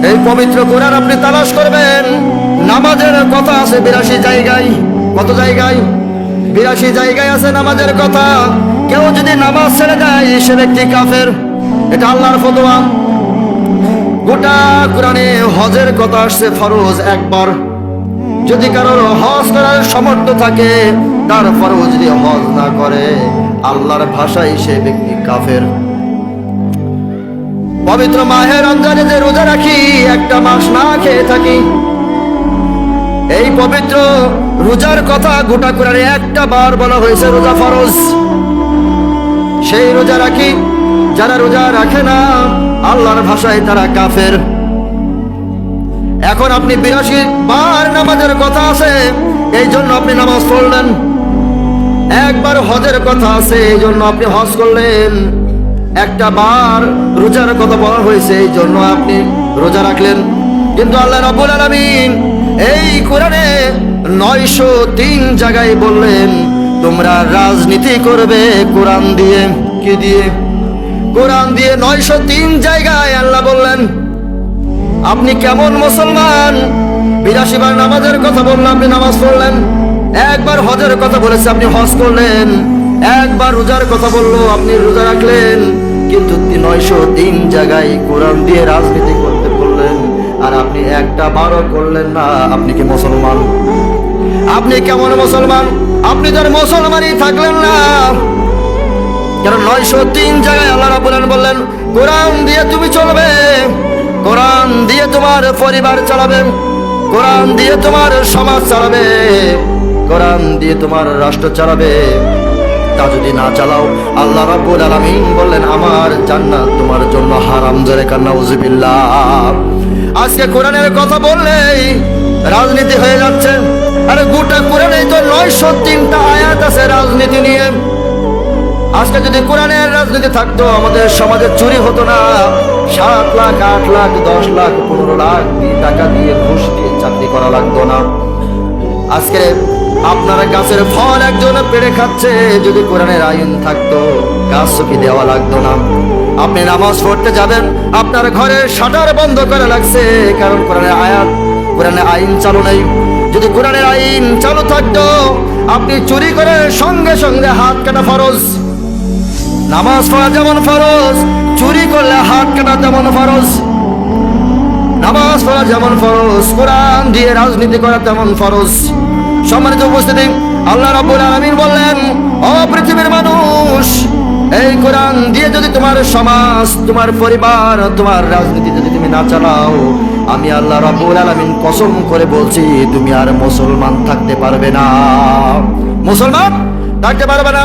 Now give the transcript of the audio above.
এই পবিত্র কোরআন আপনি তালাশ করবেন, নামাজের কথা আছে 82 জায়গায়। কত জায়গায়? 82 জায়গায় আছে নামাজের কথা। কেউ যদি নামাজ ছেড়ে দেয় সে ব্যক্তি কাফের। এটা আল্লাহর ফতোয়া। গোটা কোরআনে হজের কথা আসছে ফরজ একবার। যদি কারোর হজ করার সামর্থ্য থাকে, তারপরেও যদি হজ না করে, আল্লাহর ভাষায় সে ব্যক্তি কাফের। পবিত্র মাহে রমজানে যে রোজা রাখি, একটা মাস না খেয়ে থাকি, এই পবিত্র রোজার কথা গোটা কোরআনে একটা বার বলা হয়েছে রোজা ফরজ। সেই রোজা রাখি, যারা রোজা রাখে না আল্লাহর ভাষায় তারা কাফের। এখন আপনি 82 বার নামাজের কথা আছে, এই জন্য আপনি নামাজ পড়লেন। একবার হজের কথা আছে, এই জন্য আপনি হজ করলেন। একটা বার রোজার কথা বলা হয়েছে, এই জন্য আপনি রোজা রাখলেন। কিন্তু আল্লাহ রাব্বুল আলামিন এই কোরআনে 903 জায়গায় বললেন তোমরা রাজনীতি করবে কোরআন দিয়ে। কি দিয়ে? কোরআন দিয়ে 903 জায়গায় আল্লাহ বললেন। আপনি কেমন মুসলমান? 82 বার নামাজের কথা বললেন, আপনি নামাজ পড়লেন। একবার হজের কথা বলেছে, আপনি হজ করলেন। একবার রোজার কথা বললো, আপনি রোজা রাখলেন। কিন্তু 903 জায়গায় কোরআন দিয়ে রাজনীতি করতে বললেন, আর আপনি একটা বারও করলেন না। আপনি কি মুসলমান? আপনি কেমন মুসলমান? আপনি তার মুসলমানই থাকলেন না। কারণ 903 জায়গায় আল্লাহ রাব্বুল আলামিন বললেন কোরআন দিয়ে তুমি চলবে, কোরআন দিয়ে তোমার পরিবার চালাবে, কোরআন দিয়ে তোমার সমাজ চালাবে, কোরআন দিয়ে তোমার রাষ্ট্র চালাবে। তা যদি না চালাও, আল্লাহ রাব্বুল আলামিন বললেন আমার জান্নাত তোমার জন্য হারাম। জোরে কান্না নাউযুবিল্লাহ। আজকে কোরআনের কথা বললেই রাজনীতি হয়ে যাচ্ছে। আরে গোটা কোরআনে তো 903টা আয়াত আছে রাজনীতি নিয়ে। আজকে যদি কোরআনের রাজনীতি থাকতো, আমাদের সমাজে চুরি হতো না। 7 লাখ, 8 লাখ, 10 লাখ, 15 লাখ টাকা দিয়ে ঘুষ দিয়ে চাকরি করা লাগতো না। আজকে আপনারা গাছের ফল একজন পেড়ে খাচ্ছে, যদি কোরআনের আইন থাকতো গাছ চুকি দেওয়া লাগতো না। আপনি নামাজ পড়তে যাবেন, আপনার ঘরের শাটার বন্ধ করা লাগছে, কারণ কোরআনের আয়াত, কোরআনের আইন চালু নেই। যদি কোরআনের আইন চালু থাকতো, আপনি চুরি করে সঙ্গে সঙ্গে হাত কাটা ফরজ। নামাজ পড়া যেমন ফরজ, চুরি করলে হাত কাটা তেমন ফরজ। নামাজ পড়া যেমন ফরজ, কোরআন দিয়ে রাজনীতি করা তেমন ফরজ। সম্মানিত উপস্থিতি, আল্লাহ রাব্বুল আলামিন বললেন ও পৃথিবীর মানুষ, এই কোরআন দিয়ে যদি তোমার সমাজ, তোমার পরিবার, তোমার রাজনীতি যদি তুমি না চালাও, আমি আল্লাহ রাব্বুল আলামিন কসম করে বলছি তুমি আর মুসলমান থাকতে পারবে না। মুসলমান থাকতে পারবে না।